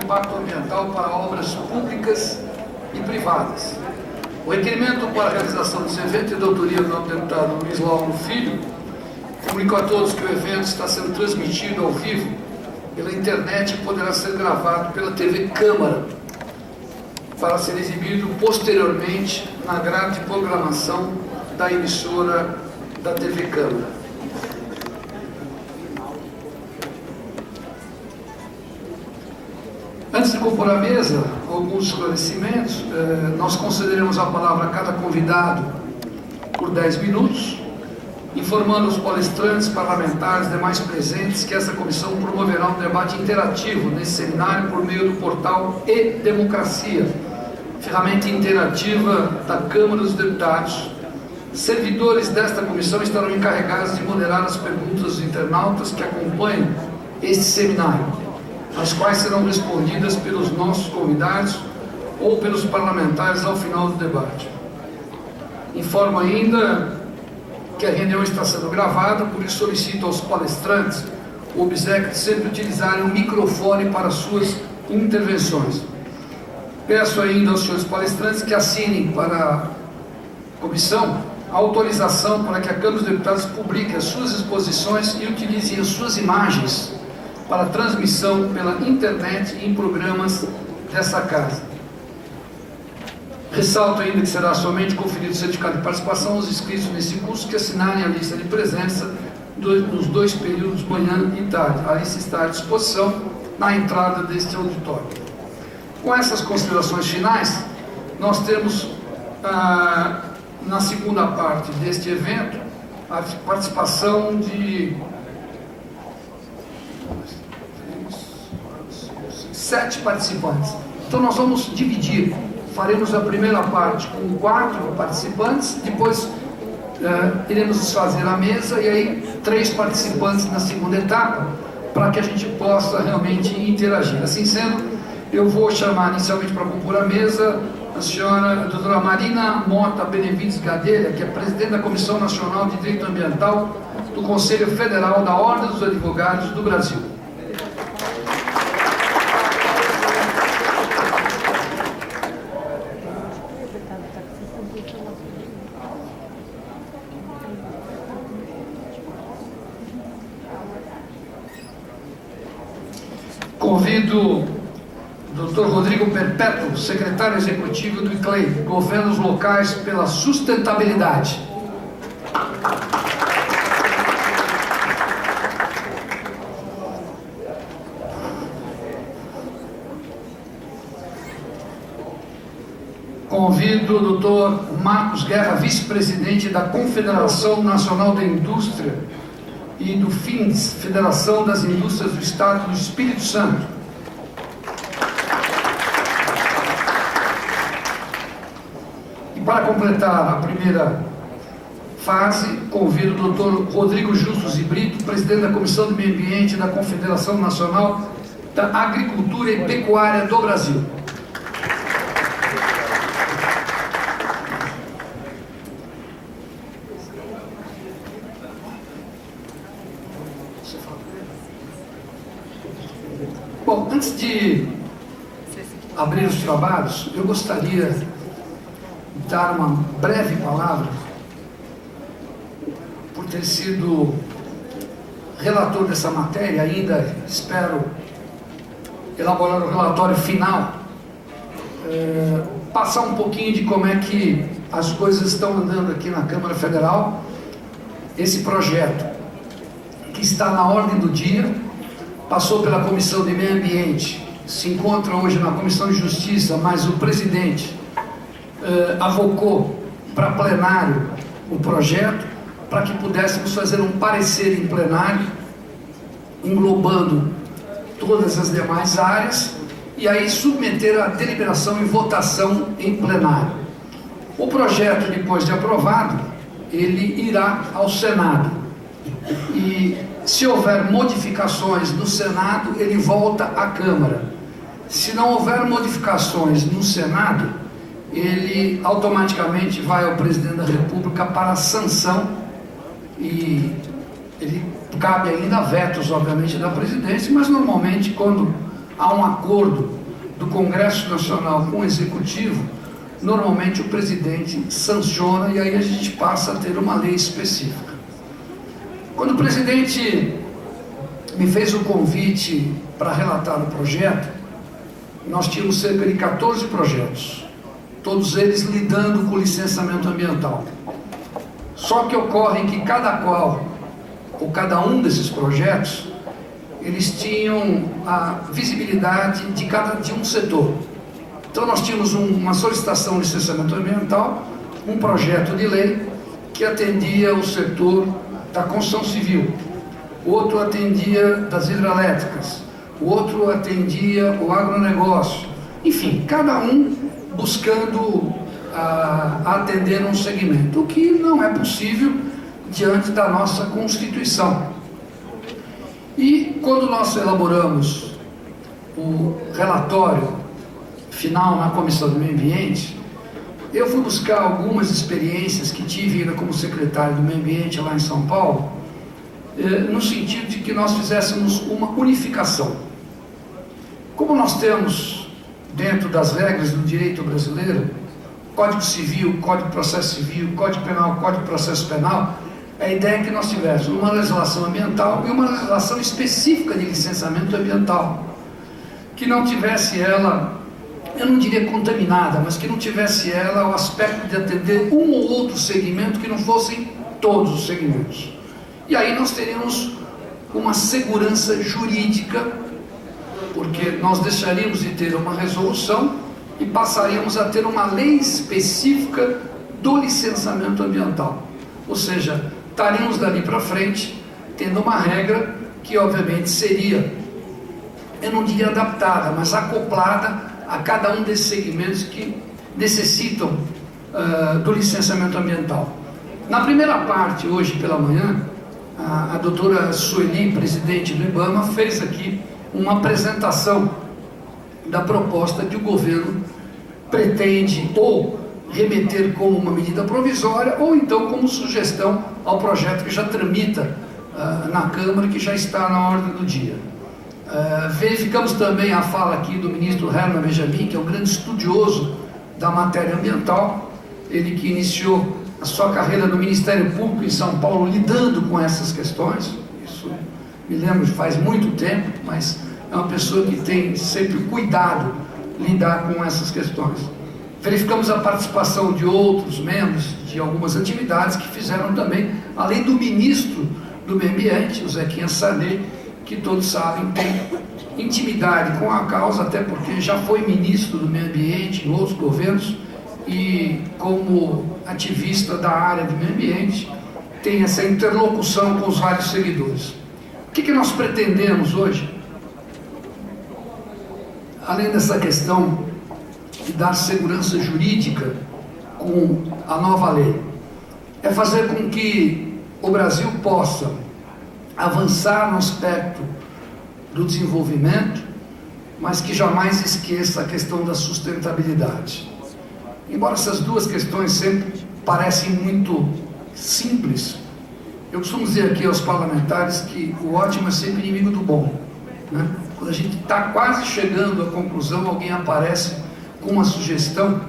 impacto ambiental para obras públicas e privadas. O requerimento para a realização desse evento é de autoria do deputado Luiz Lauro Filho. Comunico a todos que o evento está sendo transmitido ao vivo pela internet e poderá ser gravado pela TV Câmara para ser exibido posteriormente na grade de programação da emissora da TV Câmara. Antes de compor a mesa, alguns esclarecimentos. Nós concederemos a palavra a cada convidado por 10 minutos, informando os palestrantes, parlamentares, demais presentes, que essa comissão promoverá um debate interativo nesse seminário por meio do portal E-Democracia, ferramenta interativa da Câmara dos Deputados. Servidores desta comissão estarão encarregados de moderar as perguntas dos internautas que acompanham este seminário, as quais serão respondidas pelos nossos convidados ou pelos parlamentares ao final do debate. Informo ainda que a reunião está sendo gravada, por isso solicito aos palestrantes o obséquio de sempre utilizarem o microfone para suas intervenções. Peço ainda aos senhores palestrantes que assinem para a comissão a autorização para que a Câmara dos Deputados publique as suas exposições e utilize as suas imagens para transmissão pela internet e em programas dessa casa. Ressalto ainda que será somente conferido o certificado de participação aos inscritos nesse curso que assinarem a lista de presença nos 2 períodos, manhã e tarde. A lista está à disposição na entrada deste auditório. Com essas considerações finais, nós temos na segunda parte deste evento a participação de 7 participantes. Então nós vamos dividir. Faremos a primeira parte com 4 participantes, depois iremos desfazer a mesa e aí 3 participantes na segunda etapa, para que a gente possa realmente interagir. Assim sendo, eu vou chamar inicialmente para compor a mesa a senhora doutora Marina Mota Benevides Gadelha, que é presidente da Comissão Nacional de Direito Ambiental do Conselho Federal da Ordem dos Advogados do Brasil. Convido o Dr. Rodrigo Perpétuo, secretário executivo do ICLEI, Governos Locais pela Sustentabilidade. Convido o Dr. Marcos Guerra, vice-presidente da Confederação Nacional da Indústria e do FINDES, Federação das Indústrias do Estado do Espírito Santo. E para completar a primeira fase, convido o Dr. Rodrigo Justus e Brito, presidente da Comissão de Meio Ambiente da Confederação Nacional da Agricultura e Pecuária do Brasil. Bom, antes de abrir os trabalhos, eu gostaria de dar uma breve palavra por ter sido relator dessa matéria. Ainda espero elaborar o relatório final, passar um pouquinho de como é que as coisas estão andando aqui na Câmara Federal. Esse projeto que está na ordem do dia, passou pela Comissão de Meio Ambiente, se encontra hoje na Comissão de Justiça, mas o presidente avocou para plenário o projeto, para que pudéssemos fazer um parecer em plenário, englobando todas as demais áreas, e aí submeter a deliberação e votação em plenário. O projeto, depois de aprovado, ele irá ao Senado, e se houver modificações no Senado, ele volta à Câmara. Se não houver modificações no Senado, ele automaticamente vai ao presidente da República para a sanção, e ele cabe ainda vetos, obviamente, da presidência, mas normalmente quando há um acordo do Congresso Nacional com o Executivo, normalmente o presidente sanciona e aí a gente passa a ter uma lei específica. Quando o presidente me fez o convite para relatar o projeto, nós tínhamos cerca de 14 projetos, todos eles lidando com licenciamento ambiental. Só que ocorre que cada um desses projetos, eles tinham a visibilidade de um setor. Então nós tínhamos uma solicitação de licenciamento ambiental, um projeto de lei que atendia o setor da construção civil, o outro atendia das hidrelétricas, o outro atendia o agronegócio, enfim, cada um buscando atender um segmento, o que não é possível diante da nossa Constituição. E quando nós elaboramos o relatório final na Comissão do Meio Ambiente, eu fui buscar algumas experiências que tive ainda como secretário do Meio Ambiente lá em São Paulo, no sentido de que nós fizéssemos uma unificação. Como nós temos, dentro das regras do direito brasileiro, Código Civil, Código de Processo Civil, Código Penal, Código de Processo Penal, a ideia é que nós tivéssemos uma legislação ambiental e uma legislação específica de licenciamento ambiental, que não tivesse ela, eu não diria contaminada, mas que não tivesse ela o aspecto de atender um ou outro segmento que não fossem todos os segmentos. E aí nós teríamos uma segurança jurídica, porque nós deixaríamos de ter uma resolução e passaríamos a ter uma lei específica do licenciamento ambiental. Ou seja, estaríamos dali para frente tendo uma regra que obviamente seria, eu não diria adaptada, mas acoplada a cada um desses segmentos que necessitam do licenciamento ambiental. Na primeira parte, hoje pela manhã, a doutora Sueli, presidente do IBAMA, fez aqui uma apresentação da proposta que o governo pretende ou remeter como uma medida provisória ou então como sugestão ao projeto que já tramita na Câmara, que já está na ordem do dia. Verificamos também a fala aqui do ministro Herman Benjamin, que é um grande estudioso da matéria ambiental, ele que iniciou a sua carreira no Ministério Público em São Paulo lidando com essas questões. Isso me lembro de faz muito tempo, mas é uma pessoa que tem sempre cuidado em lidar com essas questões. Verificamos a participação de outros membros de algumas atividades que fizeram também, além do ministro do Meio Ambiente, o Zequinha Sarney, que todos sabem tem intimidade com a causa, até porque já foi ministro do Meio Ambiente em outros governos e como ativista da área do meio ambiente tem essa interlocução com os vários seguidores. O que nós pretendemos hoje, além dessa questão de dar segurança jurídica com a nova lei, é fazer com que o Brasil possa avançar no aspecto do desenvolvimento, mas que jamais esqueça a questão da sustentabilidade. Embora essas duas questões sempre parecem muito simples, eu costumo dizer aqui aos parlamentares que o ótimo é sempre inimigo do bom, né? Quando a gente está quase chegando à conclusão, alguém aparece com uma sugestão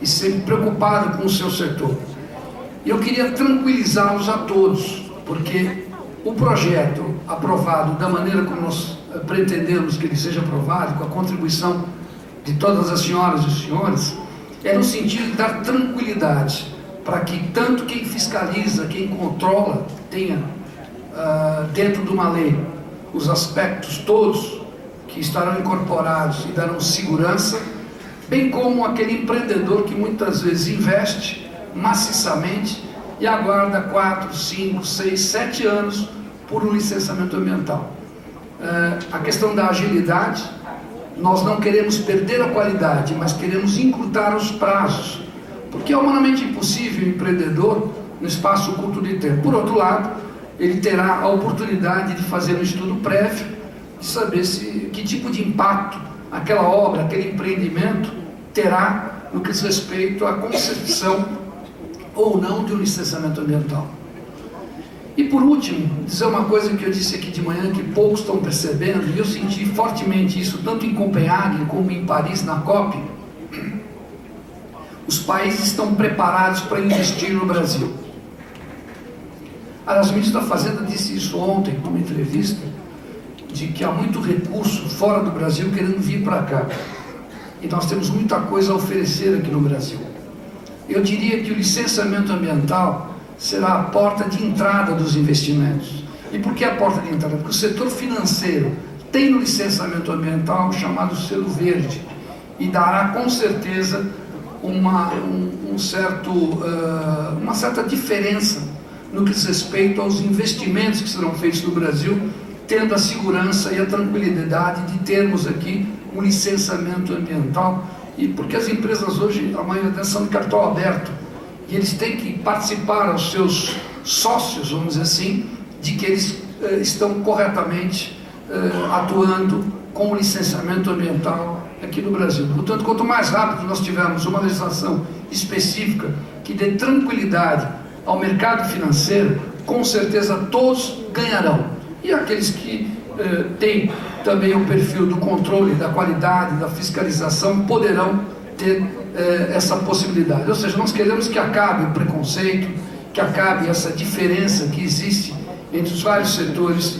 e sempre preocupado com o seu setor. E eu queria tranquilizá-los a todos, porque o projeto aprovado da maneira como nós pretendemos que ele seja aprovado, com a contribuição de todas as senhoras e senhores, é no sentido de dar tranquilidade para que tanto quem fiscaliza, quem controla, tenha dentro de uma lei os aspectos todos que estarão incorporados e darão segurança, bem como aquele empreendedor que muitas vezes investe maciçamente e aguarda 4, 5, 6, 7 anos por um licenciamento ambiental. A questão da agilidade, nós não queremos perder a qualidade, mas queremos encurtar os prazos, porque é humanamente impossível o empreendedor no espaço curto de tempo. Por outro lado, ele terá a oportunidade de fazer um estudo prévio, de saber que tipo de impacto aquela obra, aquele empreendimento terá no que diz respeito à concessão ou não de um licenciamento ambiental. E por último, dizer uma coisa que eu disse aqui de manhã, que poucos estão percebendo, e eu senti fortemente isso, tanto em Copenhague como em Paris, na COP. Os países estão preparados para investir no Brasil. Aliás, o ministro da Fazenda disse isso ontem, numa entrevista, de que há muito recurso fora do Brasil querendo vir para cá. E nós temos muita coisa a oferecer aqui no Brasil. Eu diria que o licenciamento ambiental será a porta de entrada dos investimentos. E por que a porta de entrada? Porque o setor financeiro tem no licenciamento ambiental o chamado selo verde, e dará com certeza uma certa diferença no que diz respeito aos investimentos que serão feitos no Brasil, tendo a segurança e a tranquilidade de termos aqui um licenciamento ambiental, e porque as empresas hoje, a maioria delas são de capital aberto, e eles têm que participar aos seus sócios, vamos dizer assim, de que eles estão corretamente atuando com o licenciamento ambiental aqui no Brasil. Portanto, quanto mais rápido nós tivermos uma legislação específica que dê tranquilidade ao mercado financeiro, com certeza todos ganharão. E aqueles que têm também o perfil do controle, da qualidade, da fiscalização, poderão ter essa possibilidade. Ou seja, nós queremos que acabe o preconceito, que acabe essa diferença que existe entre os vários setores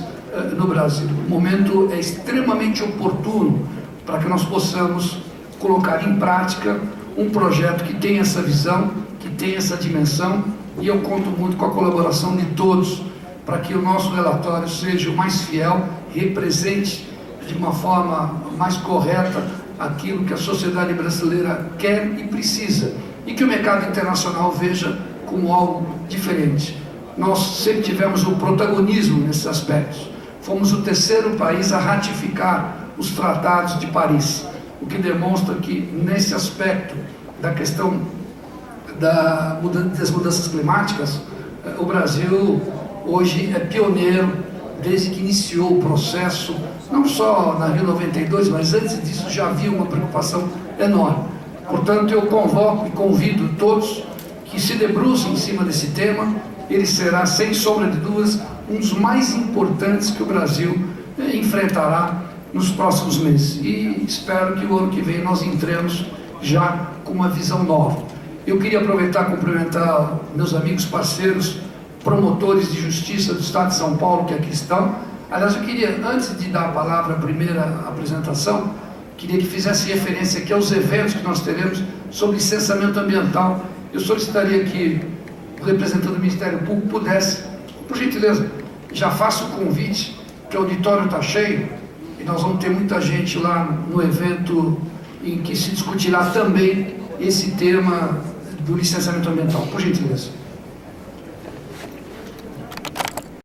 no Brasil. O momento é extremamente oportuno para que nós possamos colocar em prática um projeto que tem essa visão, que tem essa dimensão, e eu conto muito com a colaboração de todos para que o nosso relatório seja o mais fiel, represente de uma forma mais correta aquilo que a sociedade brasileira quer e precisa, e que o mercado internacional veja como algo diferente. Nós sempre tivemos o protagonismo nesses aspectos. Fomos o terceiro país a ratificar os tratados de Paris, o que demonstra que nesse aspecto da questão das mudanças climáticas, o Brasil hoje é pioneiro desde que iniciou o processo, não só na Rio 92, mas antes disso já havia uma preocupação enorme. Portanto, eu convoco e convido todos que se debrucem em cima desse tema. Ele será, sem sombra de dúvidas, um dos mais importantes que o Brasil enfrentará nos próximos meses. E espero que o ano que vem nós entremos já com uma visão nova. Eu queria aproveitar e cumprimentar meus amigos, parceiros, promotores de justiça do Estado de São Paulo que aqui estão. Aliás, eu queria, antes de dar a palavra à primeira apresentação, queria que fizesse referência aqui aos eventos que nós teremos sobre licenciamento ambiental. Eu solicitaria que o representante do Ministério Público pudesse, por gentileza, já faça o convite, que o auditório está cheio, e nós vamos ter muita gente lá no evento em que se discutirá também esse tema do licenciamento ambiental. Por gentileza.